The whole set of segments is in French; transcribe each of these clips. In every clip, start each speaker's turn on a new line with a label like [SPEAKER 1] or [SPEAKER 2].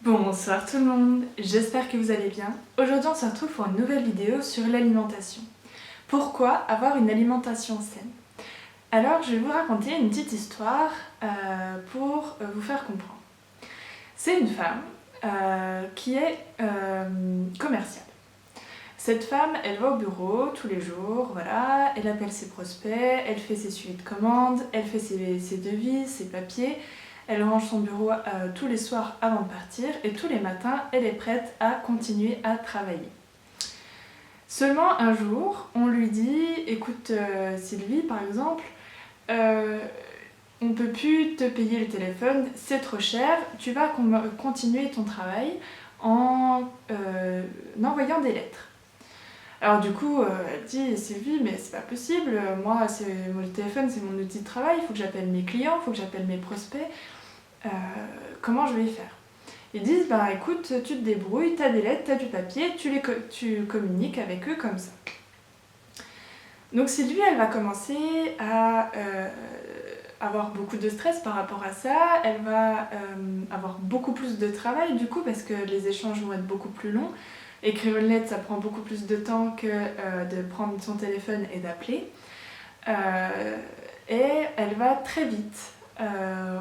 [SPEAKER 1] Bonsoir tout le monde, j'espère que vous allez bien. Aujourd'hui on se retrouve pour une nouvelle vidéo sur l'alimentation. Pourquoi avoir une alimentation saine? Alors je vais vous raconter une petite histoire pour vous faire comprendre. C'est une femme qui est commerciale. Cette femme, elle va au bureau tous les jours, voilà, elle appelle ses prospects, elle fait ses suivis de commandes, elle fait ses devis, ses papiers. Elle range son bureau tous les soirs avant de partir et tous les matins, elle est prête à continuer à travailler. Seulement un jour, on lui dit « Écoute Sylvie, par exemple, on ne peut plus te payer le téléphone, c'est trop cher, tu vas continuer ton travail en envoyant des lettres. » Alors du coup, elle dit « Sylvie, mais c'est pas possible, moi, le téléphone c'est mon outil de travail, il faut que j'appelle mes clients, il faut que j'appelle mes prospects. Comment je vais faire ?» Ils disent bah écoute, tu te débrouilles, t'as des lettres, t'as du papier, tu communiques avec eux comme ça. Donc Sylvie, elle va commencer à avoir beaucoup de stress par rapport à ça, elle va avoir beaucoup plus de travail du coup parce que les échanges vont être beaucoup plus longs. Écrire une lettre, ça prend beaucoup plus de temps que de prendre son téléphone et d'appeler. Et elle va très vite,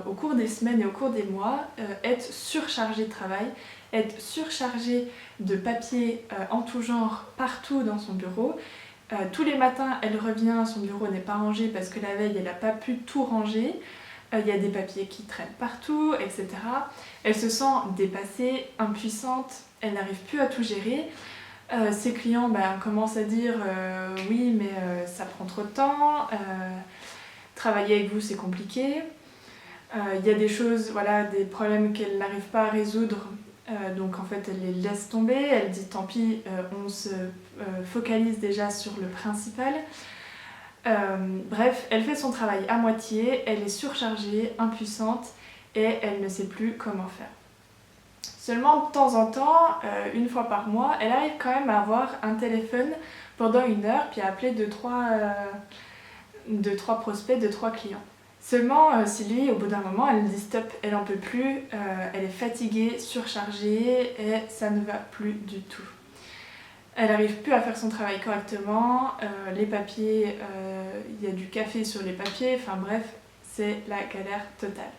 [SPEAKER 1] au cours des semaines et au cours des mois, être surchargée de travail, être surchargée de papiers en tout genre partout dans son bureau. Tous les matins, elle revient, son bureau n'est pas rangé parce que la veille, elle n'a pas pu tout ranger. Il y a des papiers qui traînent partout, etc. Elle se sent dépassée, impuissante, elle n'arrive plus à tout gérer. Ses clients commencent à dire oui mais ça prend trop de temps, travailler avec vous c'est compliqué. Il y a des choses, voilà, des problèmes qu'elle n'arrive pas à résoudre, donc en fait elle les laisse tomber, elle dit tant pis, on se focalise déjà sur le principal. Bref, elle fait son travail à moitié, elle est surchargée, impuissante et elle ne sait plus comment faire. Seulement de temps en temps, une fois par mois, elle arrive quand même à avoir un téléphone pendant 1 heure puis à appeler 2-3 prospects, 2-3 clients. Seulement Sylvie, au bout d'un moment, elle dit stop, elle n'en peut plus, elle est fatiguée, surchargée et ça ne va plus du tout. Elle n'arrive plus à faire son travail correctement, les papiers, il y a du café sur les papiers, enfin bref, c'est la galère totale.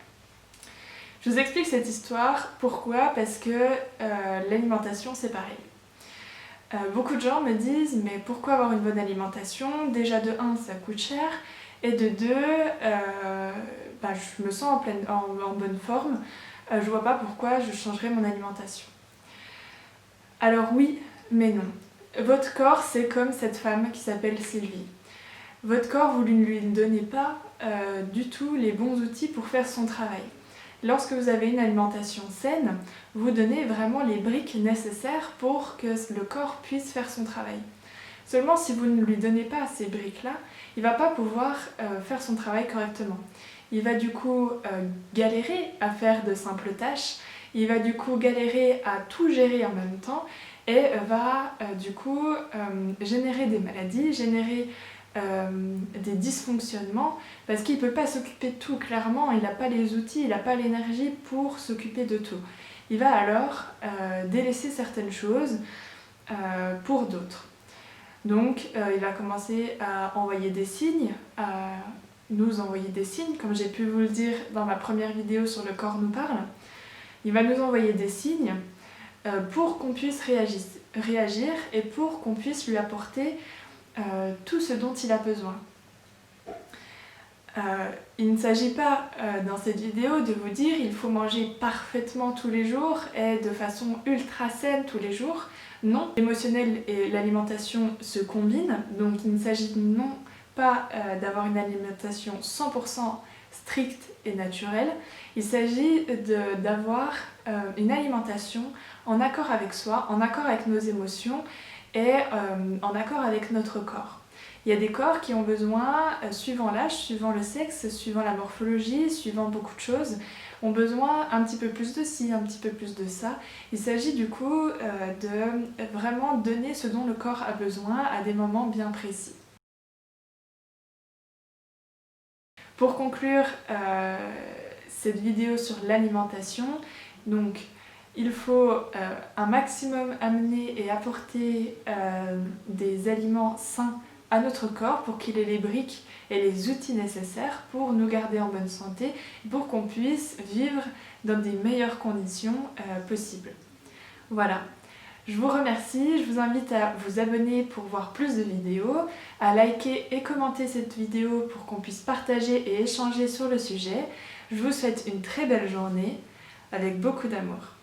[SPEAKER 1] Je vous explique cette histoire, pourquoi? Parce que l'alimentation c'est pareil. Beaucoup de gens me disent mais pourquoi avoir une bonne alimentation? Déjà de 1 ça coûte cher et de 2 je me sens en bonne forme, je vois pas pourquoi je changerais mon alimentation. Alors oui mais non. Votre corps c'est comme cette femme qui s'appelle Sylvie. Votre corps vous ne lui donnez pas du tout les bons outils pour faire son travail. Lorsque vous avez une alimentation saine, vous donnez vraiment les briques nécessaires pour que le corps puisse faire son travail. Seulement si vous ne lui donnez pas ces briques-là, il ne va pas pouvoir faire son travail correctement. Il va du coup galérer à faire de simples tâches, il va du coup galérer à tout gérer en même temps et va du coup générer des maladies, générer des dysfonctionnements parce qu'il ne peut pas s'occuper de tout, clairement, il n'a pas les outils, il n'a pas l'énergie pour s'occuper de tout. Il va alors délaisser certaines choses pour d'autres. Donc il va commencer à envoyer des signes, à nous envoyer des signes, comme j'ai pu vous le dire dans ma première vidéo sur Le corps nous parle. Il va nous envoyer des signes pour qu'on puisse réagir et pour qu'on puisse lui apporter tout ce dont il a besoin. Il ne s'agit pas dans cette vidéo de vous dire il faut manger parfaitement tous les jours et de façon ultra saine tous les jours. Non, l'émotionnel et l'alimentation se combinent, donc il ne s'agit non pas d'avoir une alimentation 100% stricte et naturelle, il s'agit d'avoir une alimentation en accord avec soi, en accord avec nos émotions et en accord avec notre corps. Il y a des corps qui ont besoin, suivant l'âge, suivant le sexe, suivant la morphologie, suivant beaucoup de choses, ont besoin un petit peu plus de ci, un petit peu plus de ça. Il s'agit du coup de vraiment donner ce dont le corps a besoin à des moments bien précis. Pour conclure cette vidéo sur l'alimentation, donc Il faut un maximum amener et apporter des aliments sains à notre corps pour qu'il ait les briques et les outils nécessaires pour nous garder en bonne santé et pour qu'on puisse vivre dans des meilleures conditions possibles. Voilà. Je vous remercie, je vous invite à vous abonner pour voir plus de vidéos, à liker et commenter cette vidéo pour qu'on puisse partager et échanger sur le sujet. Je vous souhaite une très belle journée avec beaucoup d'amour.